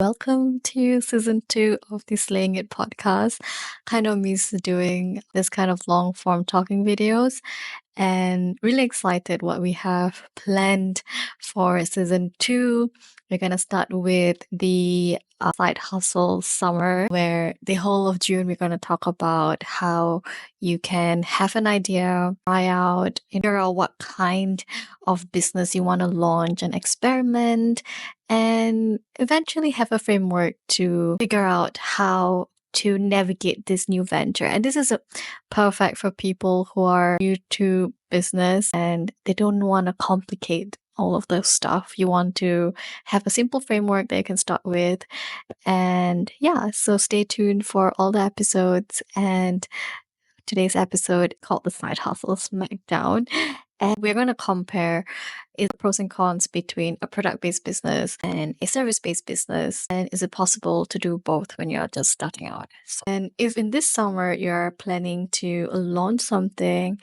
welcome to season 2 of the Slaying It podcast. Kind of miss doing this kind of long form talking videos and really excited what we have planned for season 2. We're going to start with the side hustle summer, where the whole of June we're going to talk about how you can have an idea, try out, figure out what kind of business you want to launch and experiment, and eventually have a framework to figure out how to navigate this new venture. And this is perfect for people who are new to business and they don't want to complicate all of those stuff. You want to have a simple framework that you can start with. And yeah, so stay tuned for all the episodes. And today's episode called the Side Hustle Smackdown. And we're going to compare the pros and cons between a product-based business and a service-based business. And is it possible to do both when you're just starting out? And if in this summer you're planning to launch something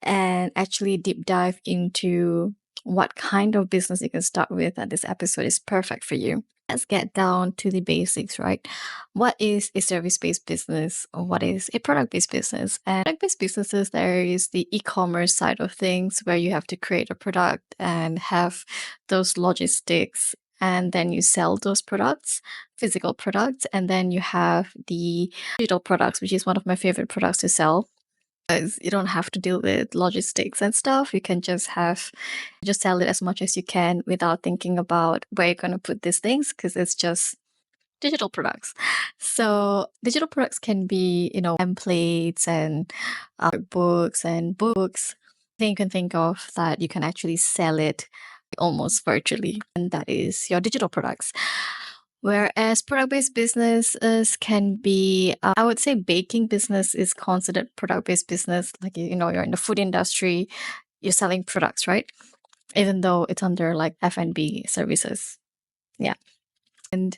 and actually deep dive into what kind of business you can start with, that this episode is perfect for you. Let's get down to the basics, right? What is a service-based business? Or what is a product-based business? And product-based businesses, there is the e-commerce side of things where you have to create a product and have those logistics, and then you sell those products, physical products, and then you have the digital products, which is one of my favorite products to sell. Because you don't have to deal with logistics and stuff. You can just sell it as much as you can without thinking about where you're going to put these things, because it's just digital products. So digital products can be, templates and books and books. Thing you can think of that you can actually sell it almost virtually, and that is your digital products. Whereas product-based businesses can be, I would say baking business is considered product-based business. Like, you're in the food industry, you're selling products, right? Even though it's under like F&B services. Yeah. And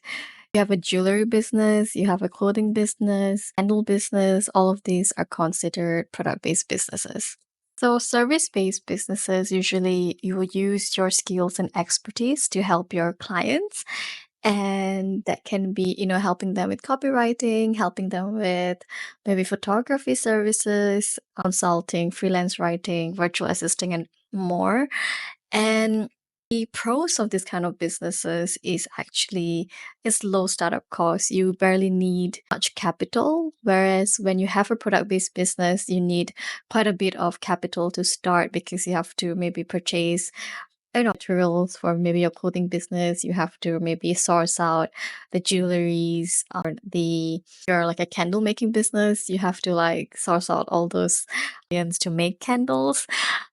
you have a jewelry business, you have a clothing business, candle business, all of these are considered product-based businesses. So service-based businesses, usually you will use your skills and expertise to help your clients. And that can be, helping them with copywriting, helping them with maybe photography services, consulting, freelance writing, virtual assisting, and more. And the pros of this kind of businesses is actually it's low startup cost. You barely need much capital. Whereas when you have a product-based business, you need quite a bit of capital to start, because you have to maybe purchase materials for maybe your clothing business. You have to maybe source out the jewelries, or you're like a candle making business. You have to like source out all those ingredients to make candles.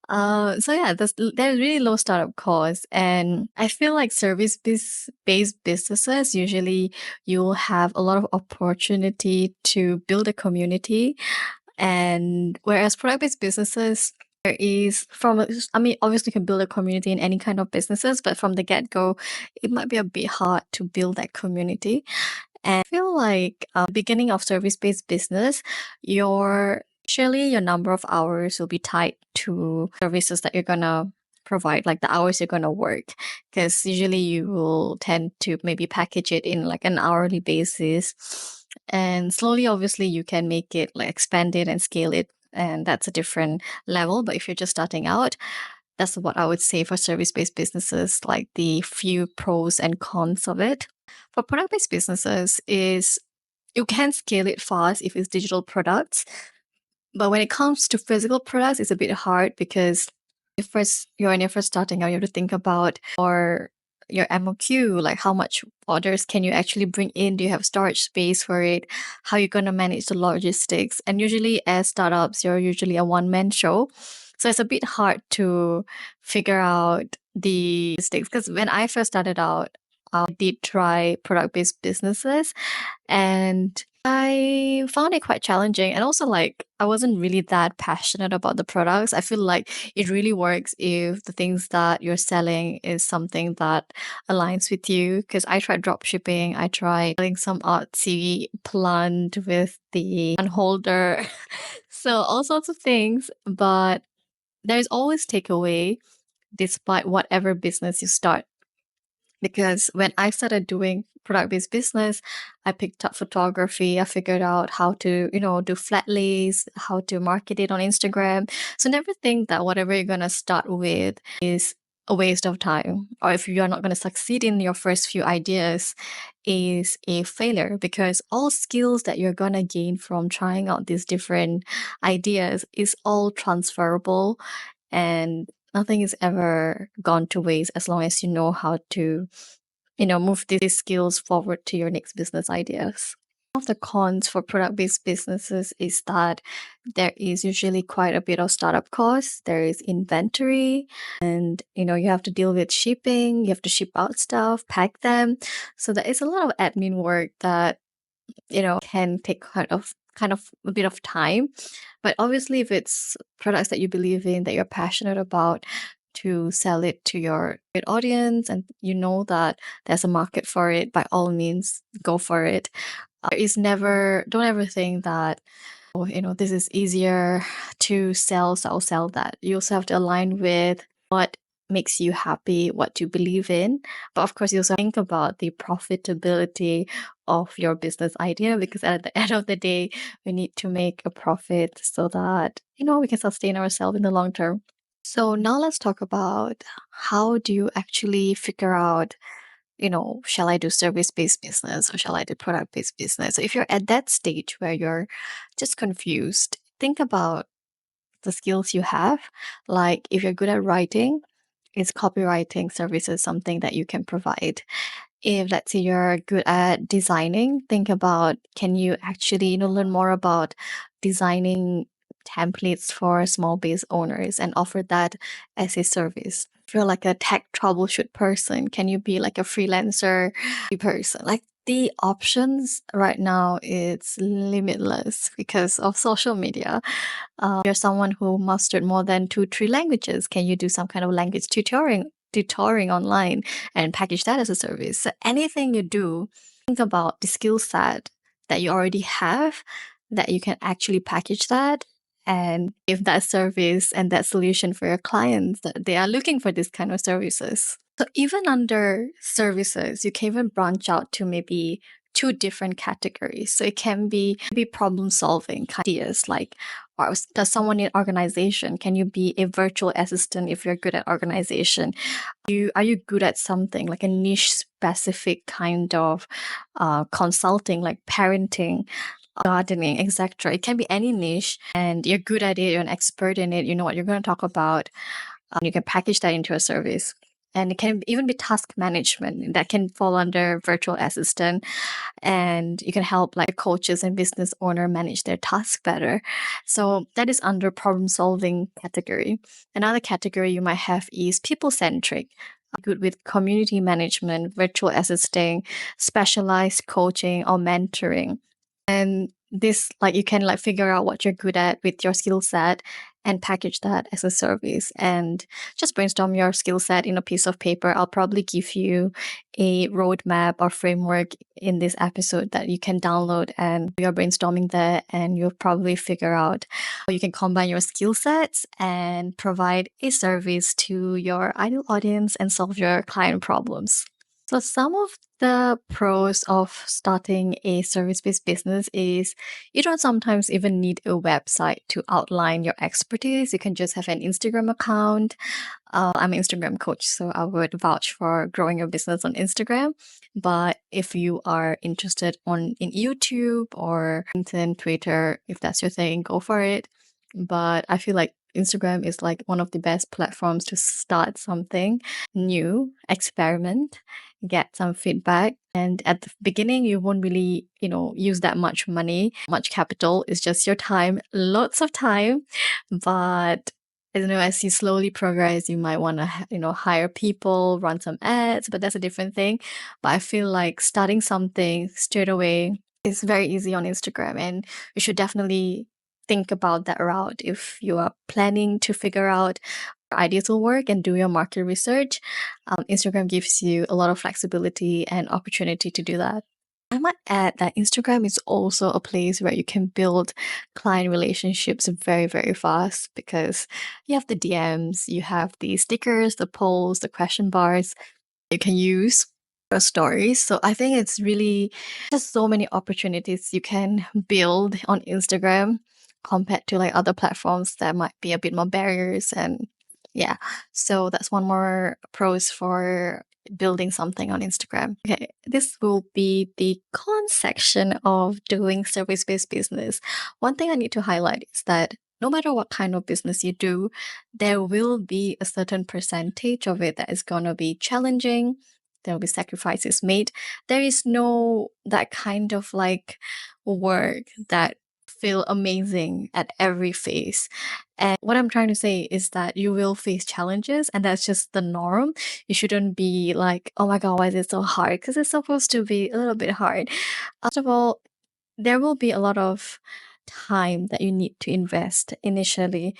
So yeah, there's really low startup costs, and I feel like service-based businesses, usually you'll have a lot of opportunity to build a community, and whereas product-based businesses, there is obviously you can build a community in any kind of businesses, but from the get-go, it might be a bit hard to build that community. And I feel like beginning of service-based business, usually your number of hours will be tied to services that you're gonna provide, like the hours you're gonna work, because usually you will tend to maybe package it in like an hourly basis, and slowly, obviously, you can make it like expand it and scale it, and that's a different level. But if you're just starting out, that's what I would say for service-based businesses, like the few pros and cons of it. For product-based businesses, is you can scale it fast if it's digital products, but when it comes to physical products, it's a bit hard, because when you're first starting out, you have to think about your MOQ, like how much orders can you actually bring in? Do you have storage space for it? How are you going to manage the logistics? And usually as startups, you're usually a one-man show. So it's a bit hard to figure out the logistics. Because when I first started out, I did try product-based businesses, and I found it quite challenging. And also, like, I wasn't really that passionate about the products. I feel like it really works if the things that you're selling is something that aligns with you. Because I tried drop shipping, I tried selling some artsy plant with the plant holder. So all sorts of things. But there's always takeaway despite whatever business you start. Because when I started doing product-based business, I picked up photography. I figured out how to, do flat lays, how to market it on Instagram. So never think that whatever you're gonna start with is a waste of time, or if you are not gonna succeed in your first few ideas, is a failure. Because all skills that you're gonna gain from trying out these different ideas is all transferable, and nothing is ever gone to waste as long as you know how to move these skills forward to your next business ideas. One of the cons for product-based businesses is that there is usually quite a bit of startup costs. There is inventory, and you have to deal with shipping. You have to ship out stuff, pack them. So there is a lot of admin work that can take kind of a bit of time. But obviously, if it's products that you believe in, that you're passionate about, to sell it to your audience, and you know that there's a market for it, by all means, go for it. Don't ever think that, this is easier to sell, so I'll sell that. You also have to align with what makes you happy, what you believe in. But of course, you also think about the profitability of your business idea, because at the end of the day, we need to make a profit so that, we can sustain ourselves in the long term. So now let's talk about, how do you actually figure out, shall I do service-based business or shall I do product-based business? So if you're at that stage where you're just confused, think about the skills you have. Like if you're good at writing, is copywriting services something that you can provide? If let's say you're good at designing, think about, can you actually, learn more about designing templates for small business owners and offer that as a service? If you're like a tech troubleshoot person, can you be like a freelancer person? Like the options right now, it's limitless because of social media. You're someone who mastered more than 2, 3 languages. Can you do some kind of language tutoring online and package that as a service? So anything you do, think about the skill set that you already have, that you can actually package that and give that service and that solution for your clients that they are looking for this kind of services. So even under services, you can even branch out to maybe 2 different categories. So it can be problem solving ideas, like, or does someone need organization? Can you be a virtual assistant if you're good at organization? Are you good at something like a niche specific kind of consulting, like parenting, gardening, etc.? It can be any niche, and you're good at it, you're an expert in it, you know what you're going to talk about. You can package that into a service. And it can even be task management that can fall under virtual assistant, and you can help like coaches and business owner manage their tasks better. So that is under problem solving category. Another category you might have is people centric, good with community management, virtual assisting, specialized coaching or mentoring. And this, like, you can like figure out what you're good at with your skill set and package that as a service, and just brainstorm your skill set in a piece of paper. I'll probably give you a roadmap or framework in this episode that you can download, and you're brainstorming there, and you'll probably figure out how you can combine your skill sets and provide a service to your ideal audience and solve your client problems. So some of the pros of starting a service-based business is you don't sometimes even need a website to outline your expertise. You can just have an Instagram account. I'm an Instagram coach, so I would vouch for growing your business on Instagram. But if you are interested in YouTube or LinkedIn, Twitter, if that's your thing, go for it. But I feel like Instagram is like one of the best platforms to start something new, experiment, get some feedback. And at the beginning, you won't really, use that much money, much capital. It's just your time, lots of time. But I don't know, as you slowly progress, you might want to, hire people, run some ads, but that's a different thing. But I feel like starting something straight away is very easy on Instagram, and you should definitely think about that route if you are planning to figure out ideas will work and do your market research. Instagram gives you a lot of flexibility and opportunity to do that. I might add that Instagram is also a place where you can build client relationships very, very fast, because you have the DMs, you have the stickers, the polls, the question bars. you can use your stories. So I think it's really just so many opportunities you can build on Instagram compared to like other platforms that might be a bit more barriers. And yeah, so that's one more pros for building something on Instagram. Okay, this will be the con section of doing service-based business. One thing I need to highlight is that no matter what kind of business you do, there will be a certain percentage of it that is going to be challenging. There will be sacrifices made. There is no that kind of like work that feel amazing at every phase. And what I'm trying to say is that you will face challenges, and that's just the norm. You shouldn't be like, oh my God, why is it so hard? Because it's supposed to be a little bit hard. First of all, there will be a lot of time that you need to invest initially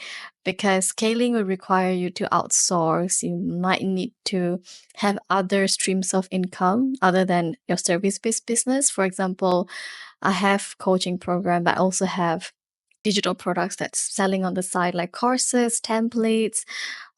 because scaling will require you to outsource. You might need to have other streams of income other than your service-based business. For example, I have coaching program, but I also have digital products that's selling on the side, like courses, templates.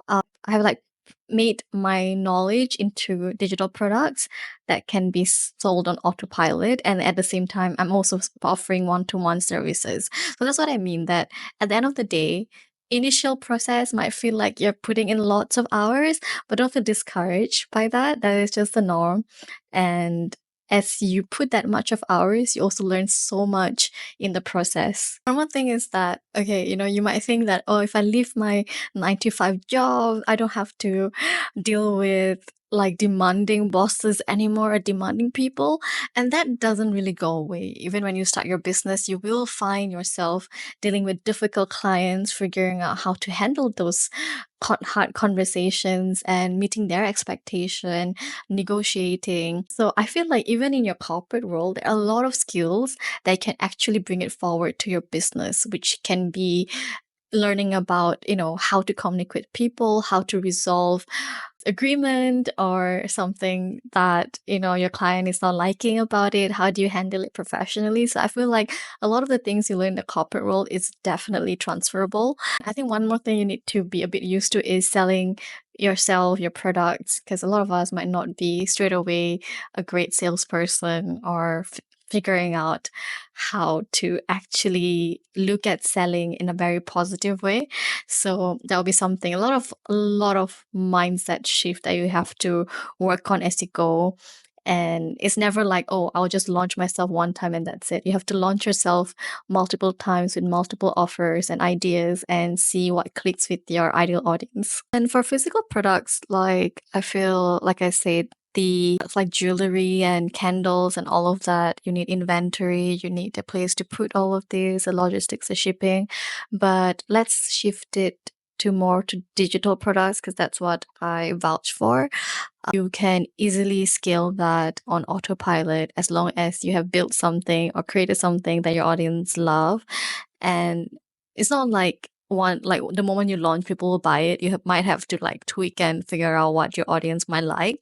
I have like made my knowledge into digital products that can be sold on autopilot, and at the same time I'm also offering one-to-one services. So that's what I mean, that at the end of the day, initial process might feel like you're putting in lots of hours, but don't feel discouraged by that. That is just the norm. And as you put that much of hours, you also learn so much in the process. And one thing is that, okay, you might think that, oh, if I leave my 9 to 5 job, I don't have to deal with like demanding bosses anymore or demanding people. And that doesn't really go away. Even when you start your business, you will find yourself dealing with difficult clients, figuring out how to handle those hard conversations and meeting their expectation, negotiating. So I feel like even in your corporate world, there are a lot of skills that can actually bring it forward to your business, which can be learning about, how to communicate with people, how to resolve agreement or something that, your client is not liking about it. How do you handle it professionally? So I feel like a lot of the things you learn in the corporate world is definitely transferable. I think one more thing you need to be a bit used to is selling yourself, your products, because a lot of us might not be straight away a great salesperson or figuring out how to actually look at selling in a very positive way. So that'll be something, a lot of mindset shift that you have to work on as you go. And it's never like, oh, I'll just launch myself one time and that's it. You have to launch yourself multiple times with multiple offers and ideas and see what clicks with your ideal audience. And for physical products, like I feel like I said, it's like jewelry and candles and all of that. You need inventory, you need a place to put all of this, the logistics, the shipping. But let's shift it to more to digital products because that's what I vouch for. You can easily scale that on autopilot as long as you have built something or created something that your audience love. And it's not like the moment you launch, people will buy it. You might have to like tweak and figure out what your audience might like.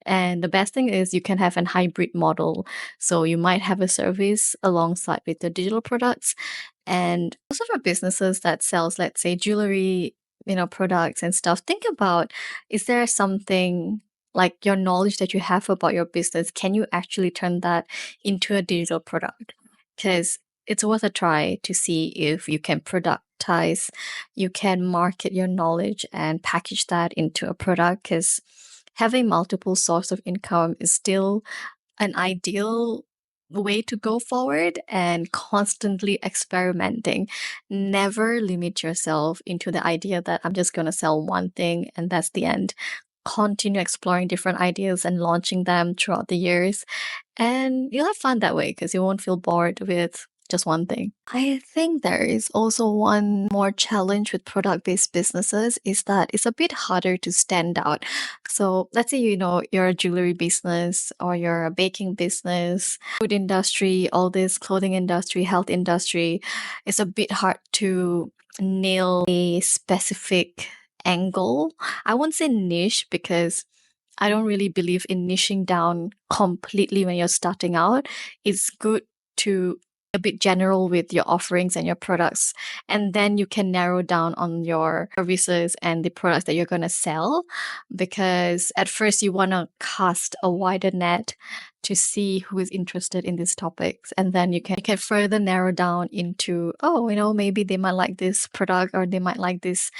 And the best thing is you can have an hybrid model. So you might have a service alongside with the digital products. And also for businesses that sells, let's say, jewelry, products and stuff, think about, is there something like your knowledge that you have about your business? Can you actually turn that into a digital product? Because it's worth a try to see if you can productize, you can market your knowledge and package that into a product, because having multiple source of income is still an ideal way to go forward, and constantly experimenting. Never limit yourself into the idea that I'm just going to sell one thing and that's the end. Continue exploring different ideas and launching them throughout the years. And you'll have fun that way because you won't feel bored with just one thing. I think there is also one more challenge with product-based businesses is that it's a bit harder to stand out. So let's say you're a jewelry business or you're a baking business, food industry, all this clothing industry, health industry. It's a bit hard to nail a specific angle. I won't say niche because I don't really believe in niching down completely when you're starting out. It's good to a bit general with your offerings and your products. And then you can narrow down on your services and the products that you're going to sell. Because at first, you want to cast a wider net to see who is interested in these topics. And then you can further narrow down into, oh, maybe they might like this product or they might like this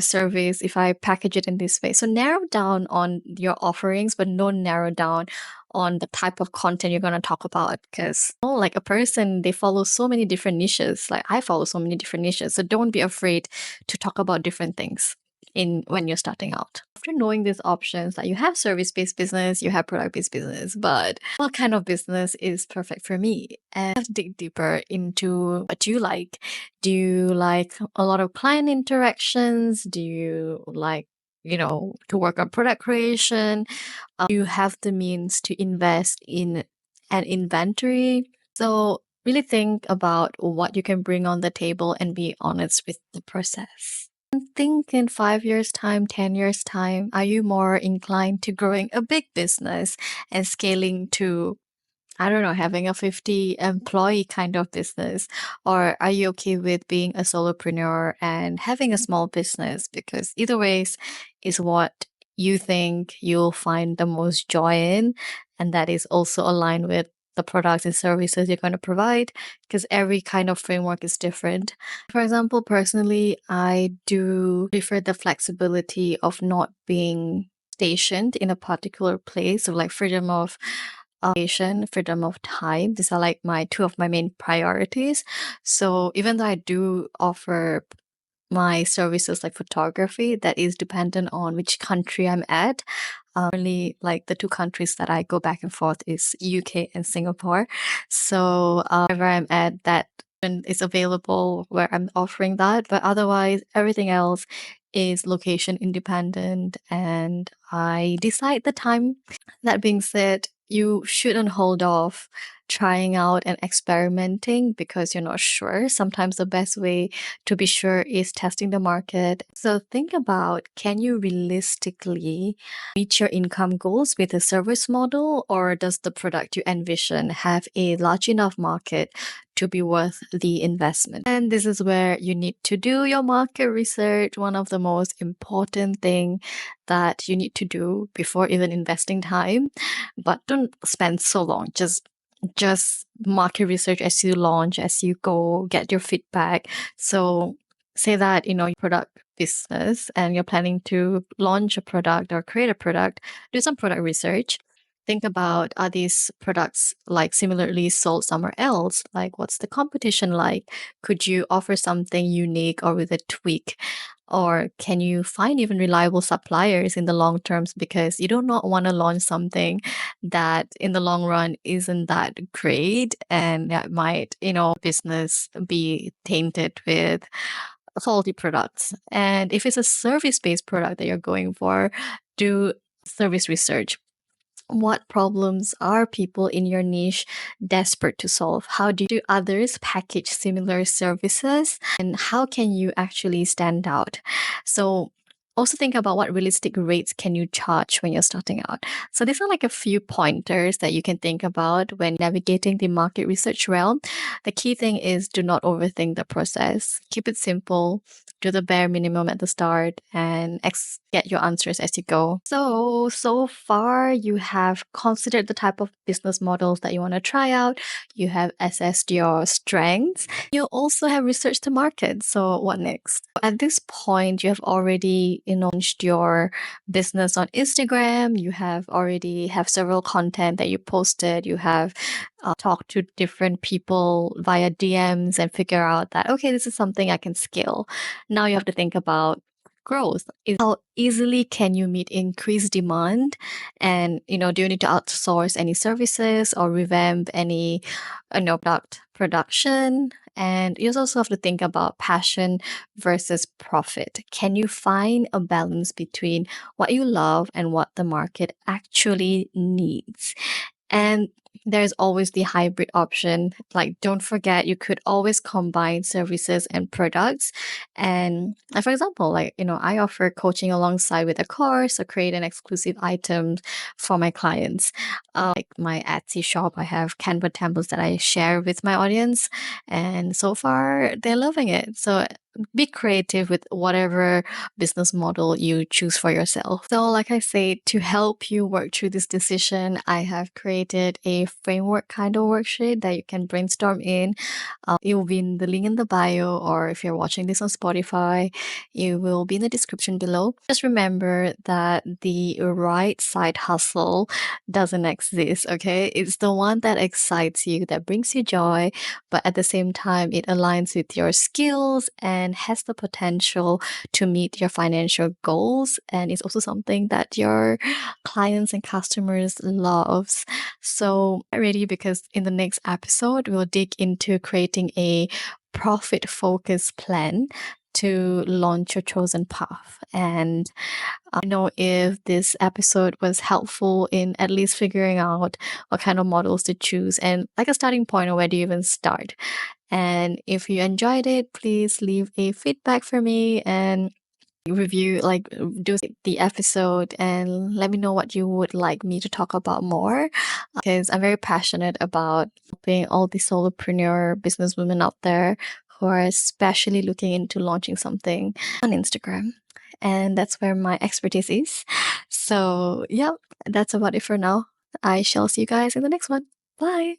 service if I package it in this way. So narrow down on your offerings, but don't narrow down on the type of content you're going to talk about. Because like a person, they follow so many different niches. Like I follow so many different niches. So don't be afraid to talk about different things when you're starting out. After knowing these options, like you have service-based business, you have product-based business, but what kind of business is perfect for me? And let's dig deeper into what you like. Do you like a lot of client interactions? Do you like, to work on product creation? Do you have the means to invest in an inventory? So really think about what you can bring on the table and be honest with the process. Think in 5 years' time, 10 years' time, are you more inclined to growing a big business and scaling to, I don't know, having a 50 employee kind of business? Or are you okay with being a solopreneur and having a small business? Because either ways is what you think you'll find the most joy in. And that is also aligned with the products and services you're going to provide, because every kind of framework is different. For example, personally, I do prefer the flexibility of not being stationed in a particular place, so like freedom of location, freedom of time. These are like two of my main priorities. So even though I do offer my services like photography, that is dependent on which country I'm at. Really, like the two countries that I go back and forth is UK and Singapore. So wherever I'm at, that is available where I'm offering that. But otherwise, everything else is location independent, and I decide the time. That being said, you shouldn't hold off trying out and experimenting because you're not sure. Sometimes the best way to be sure is testing the market. So think about, can you realistically reach your income goals with a service model, or does the product you envision have a large enough market to be worth the investment? And this is where you need to do your market research. One of the most important thing that you need to do before even investing time. But don't spend so long. Just market research as you launch, as you go, get your feedback. So say that, your product business and you're planning to launch a product or create a product, do some product research. Think about, are these products like similarly sold somewhere else? Like what's the competition like? Could you offer something unique or with a tweak? Or can you find even reliable suppliers in the long terms, because you do not want to launch something that in the long run isn't that great, and that might, business be tainted with faulty products. And if it's a service-based product that you're going for, do service research. What problems are people in your niche desperate to solve? How do others package similar services? And how can you actually stand out? So also think about what realistic rates can you charge when you're starting out. So these are like a few pointers that you can think about when navigating the market research realm. The key thing is, do not overthink the process. Keep it simple. Do the bare minimum at the start and get your answers as you go. So far you have considered the type of business models that you want to try out. You have assessed your strengths. You also have researched the market. So what next? At this point, you have already launched your business on Instagram. You have already have several content that you posted. You have talked to different people via DMs and figure out that, okay, this is something I can scale. Now you have to think about growth. How easily can you meet increased demand? And, do you need to outsource any services or revamp any product production? And you also have to think about passion versus profit. Can you find a balance between what you love and what the market actually needs? And there's always the hybrid option. Like, don't forget, you could always combine services and products. And for example, I offer coaching alongside with a course or create an exclusive item for my clients. Like my Etsy shop, I have Canva templates that I share with my audience. And so far, they're loving it. So be creative with whatever business model you choose for yourself. So, like I say, to help you work through this decision, I have created a framework kind of worksheet that you can brainstorm in. It will be in the link in the bio, or if you're watching this on Spotify, it will be in the description below. Just remember that the right side hustle doesn't exist, okay? It's the one that excites you, that brings you joy, but at the same time, it aligns with your skills and has the potential to meet your financial goals. And it's also something that your clients and customers loves. So get ready, because in the next episode, we'll dig into creating a profit focused plan to launch your chosen path. And I know if this episode was helpful in at least figuring out what kind of models to choose and like a starting point or where do you even start. And if you enjoyed it, please leave a feedback for me and review, like do the episode and let me know what you would like me to talk about more, because I'm very passionate about helping all the solopreneur businesswomen out there who are especially looking into launching something on Instagram. And that's where my expertise is. So, yeah, that's about it for now. I shall see you guys in the next one. Bye.